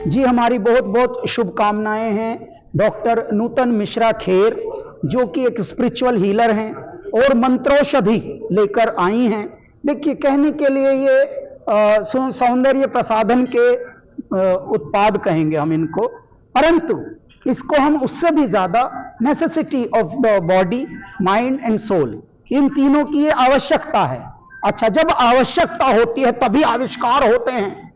जी हमारी बहुत बहुत शुभकामनाएं हैं डॉक्टर नूतन मिश्रा खेर, जो कि एक स्पिरिचुअल हीलर हैं और मंत्रोषधि लेकर आई हैं। देखिए, कहने के लिए ये सौंदर्य प्रसाधन के उत्पाद कहेंगे हम इनको, परंतु इसको हम उससे भी ज्यादा necessity of the body, mind and soul, इन तीनों की ये आवश्यकता है। अच्छा, जब आवश्यकता होती है तभी आविष्कार होते हैं।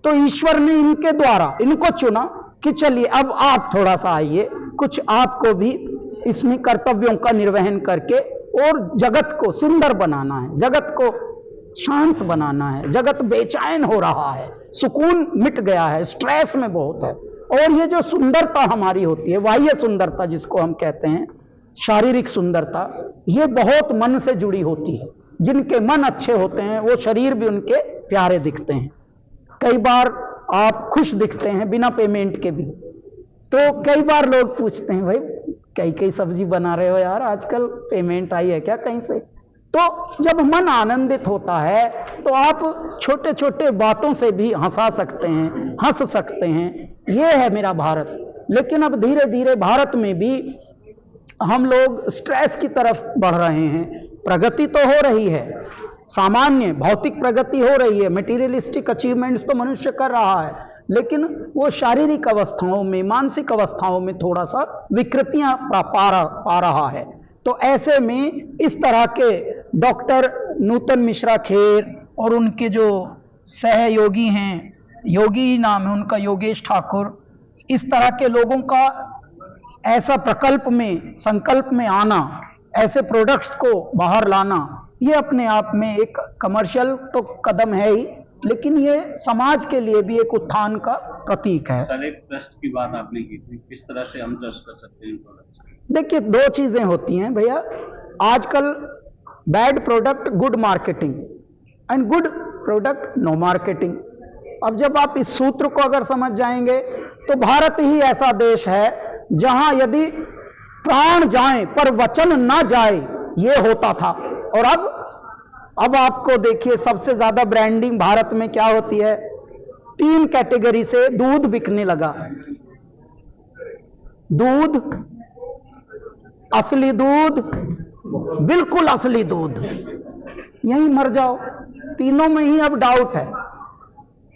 तो ईश्वर ने इनके द्वारा इनको चुना कि चलिए अब आप थोड़ा सा आइए, कुछ आपको भी इसमें कर्तव्यों का निर्वहन करके और जगत को सुंदर बनाना है, जगत को शांत बनाना है। जगत बेचैन हो रहा है, सुकून मिट गया है, स्ट्रेस में बहुत है। और ये जो सुंदरता हमारी होती है, बाह्य सुंदरता जिसको हम कहते हैं, शारीरिक सुंदरता, ये बहुत मन से जुड़ी होती है। जिनके मन अच्छे होते हैं वो शरीर भी उनके प्यारे दिखते हैं। कई बार आप खुश दिखते हैं बिना पेमेंट के भी। तो कई बार लोग पूछते हैं, भाई कई कई सब्जी बना रहे हो यार, आजकल पेमेंट आई है क्या कहीं से? तो जब मन आनंदित होता है तो आप छोटे छोटे बातों से भी हंसा सकते हैं, हंस सकते हैं। ये है मेरा भारत। लेकिन अब धीरे धीरे भारत में भी हम लोग स्ट्रेस की तरफ बढ़ रहे हैं। प्रगति तो हो रही है, सामान्य भौतिक प्रगति हो रही है, मटेरियलिस्टिक अचीवमेंट्स तो मनुष्य कर रहा है, लेकिन वो शारीरिक अवस्थाओं में, मानसिक अवस्थाओं में थोड़ा सा विकृतियां पा रहा है। तो ऐसे में इस तरह के डॉक्टर नूतन मिश्रा खेर और उनके जो सहयोगी हैं, योगी नाम है उनका, योगेश ठाकुर, इस तरह के लोगों का ऐसा प्रकल्प में, संकल्प में आना, ऐसे प्रोडक्ट्स को बाहर लाना, ये अपने आप में एक कमर्शियल तो कदम है ही, लेकिन ये समाज के लिए भी एक उत्थान का प्रतीक है। सर, एक ट्रस्ट की बात आपने की थी, किस तरह से हम ट्रस्ट कर सकते हैं इन प्रोडक्ट्स? देखिए, दो चीजें होती हैं भैया आजकल, bad product good marketing and good product no marketing. अब जब आप इस सूत्र को अगर समझ जाएंगे तो भारत ही ऐसा देश है जहां यदि प्राण जाए पर वचन ना जाए, ये होता था। और अब आपको देखिए, सबसे ज्यादा ब्रांडिंग भारत में क्या होती है? 3 कैटेगरी से दूध बिकने लगा। दूध, असली दूध, बिल्कुल असली दूध, यहीं मर जाओ। तीनों में ही अब डाउट है।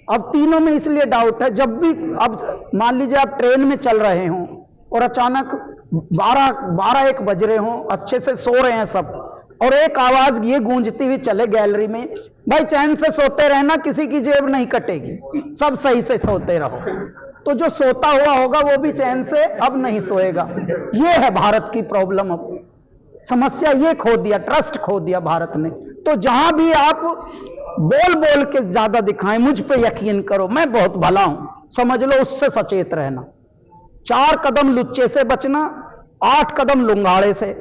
अब तीनों में इसलिए डाउट है, जब भी, अब मान लीजिए आप ट्रेन में चल रहे हो और अचानक 12-1 बज रहे हो, अच्छे से सो रहे हैं सब, और एक आवाज ये गूंजती हुई चले गैलरी में, भाई चैन से सोते रहना, किसी की जेब नहीं कटेगी, सब सही से सोते रहो। तो जो सोता हुआ होगा वो भी चैन से अब नहीं सोएगा। ये है भारत की प्रॉब्लम। अब समस्या ये खो दिया, ट्रस्ट खो दिया भारत ने। तो जहां भी आप बोल बोल के ज्यादा दिखाएं, मुझ पे यकीन करो, मैं बहुत भला हूं, समझ लो, उससे सचेत रहना। 4 कदम लुच्चे से बचना, 8 कदम लुंगाड़े से,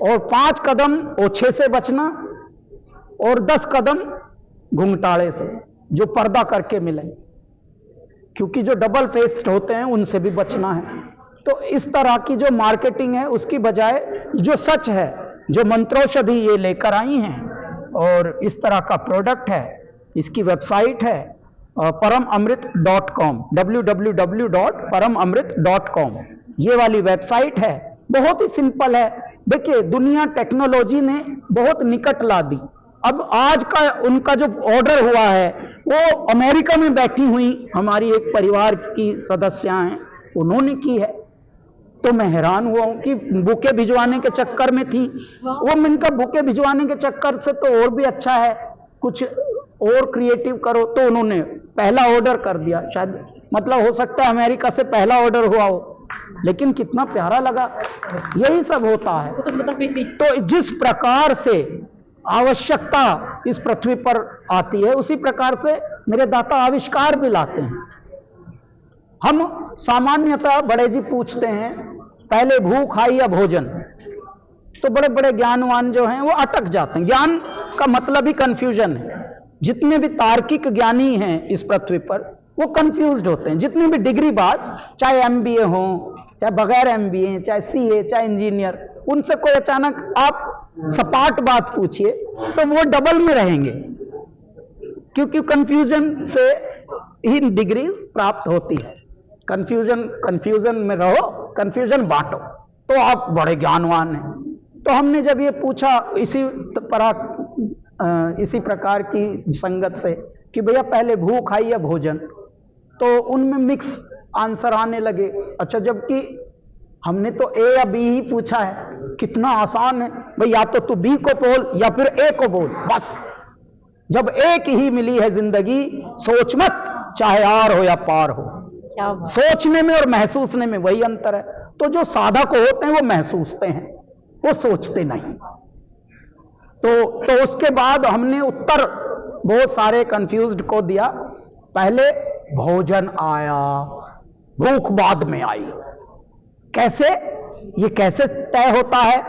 और 5 कदम ओछे से बचना, और 10 कदम घुंघटाड़े से, जो पर्दा करके मिले, क्योंकि जो डबल फेस्ड होते हैं उनसे भी बचना है। तो इस तरह की जो मार्केटिंग है उसकी बजाय जो सच है, जो मंत्रोषधि ये लेकर आई हैं, और इस तरह का प्रोडक्ट है, इसकी वेबसाइट है paramamrit.com, www.paramamrit.com, ये वाली वेबसाइट है। बहुत ही सिंपल है। देखिए, दुनिया टेक्नोलॉजी ने बहुत निकट ला दी। अब आज का उनका जो ऑर्डर हुआ है वो अमेरिका में बैठी हुई हमारी एक परिवार की सदस्य हैं, उन्होंने की है। तो मैं हैरान हुआ हूं कि बुके भिजवाने के चक्कर में थी वो। मैंने कहा बुके भिजवाने के चक्कर से तो और भी अच्छा है, कुछ और क्रिएटिव करो। तो उन्होंने पहला ऑर्डर कर दिया। शायद, मतलब हो सकता है अमेरिका से पहला ऑर्डर हुआ हो, लेकिन कितना प्यारा लगा। यही सब होता है। तो जिस प्रकार से आवश्यकता इस पृथ्वी पर आती है, उसी प्रकार से मेरे दाता आविष्कार भी लाते हैं। हम सामान्यतः बड़े जी पूछते हैं, पहले भूख आई या भोजन? तो बड़े बड़े ज्ञानवान जो हैं वो अटक जाते हैं। ज्ञान का मतलब ही कंफ्यूजन है। जितने भी तार्किक ज्ञानी हैं इस पृथ्वी पर वो कंफ्यूज्ड होते हैं। जितने भी डिग्री बाज, चाहे एमबीए हो, चाहे बगैर एमबीए, चाहे सीए, चाहे इंजीनियर, उनसे कोई अचानक आप सपाट बात पूछिए तो वो डबल में रहेंगे, क्योंकि कंफ्यूजन से ही डिग्री प्राप्त होती है। कंफ्यूजन में रहो, कंफ्यूजन बांटो तो आप बड़े ज्ञानवान हैं। तो हमने जब ये पूछा इसी प्रकार की संगत से कि भैया पहले भूख आई या भोजन, तो उनमें मिक्स आंसर आने लगे। अच्छा, जबकि हमने तो ए या बी ही पूछा है, कितना आसान है भाई, या तो तू बी को बोल या फिर ए को बोल, बस। जब एक ही मिली है जिंदगी, सोच मत चाहे आर हो या पार हो। सोचने में और महसूसने में वही अंतर है। तो जो साधक होते हैं वो महसूसते हैं, वो सोचते नहीं। तो उसके बाद हमने उत्तर बहुत सारे कंफ्यूज्ड को दिया। पहले भोजन आया, भूख बाद में आई। कैसे? ये कैसे तय होता है?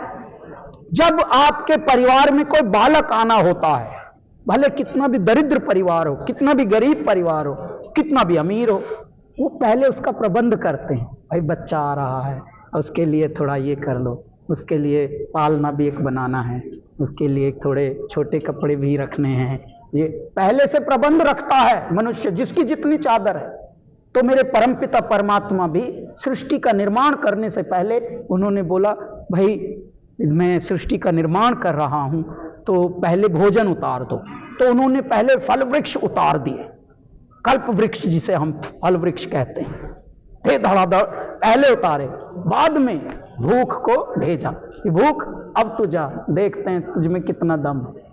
जब आपके परिवार में कोई बालक आना होता है, भले कितना भी दरिद्र परिवार हो, कितना भी गरीब परिवार हो, कितना भी अमीर हो, वो पहले उसका प्रबंध करते हैं। भाई बच्चा आ रहा है, उसके लिए थोड़ा ये कर लो, उसके लिए पालना भी एक बनाना है, उसके लिए थोड़े छोटे कपड़े भी रखने हैं। ये पहले से प्रबंध रखता है मनुष्य, जिसकी जितनी चादर है। तो मेरे परमपिता परमात्मा भी सृष्टि का निर्माण करने से पहले उन्होंने बोला, भाई मैं सृष्टि का निर्माण कर रहा हूं तो पहले भोजन उतार दो। तो उन्होंने पहले फल वृक्ष उतार दिए, कल्प वृक्ष जिसे हम फल वृक्ष कहते हैं, हे धड़ाधड़ पहले उतारे, बाद में भूख को भेजा कि भूख अब तू जा, देखते हैं तुझ में कितना दम है।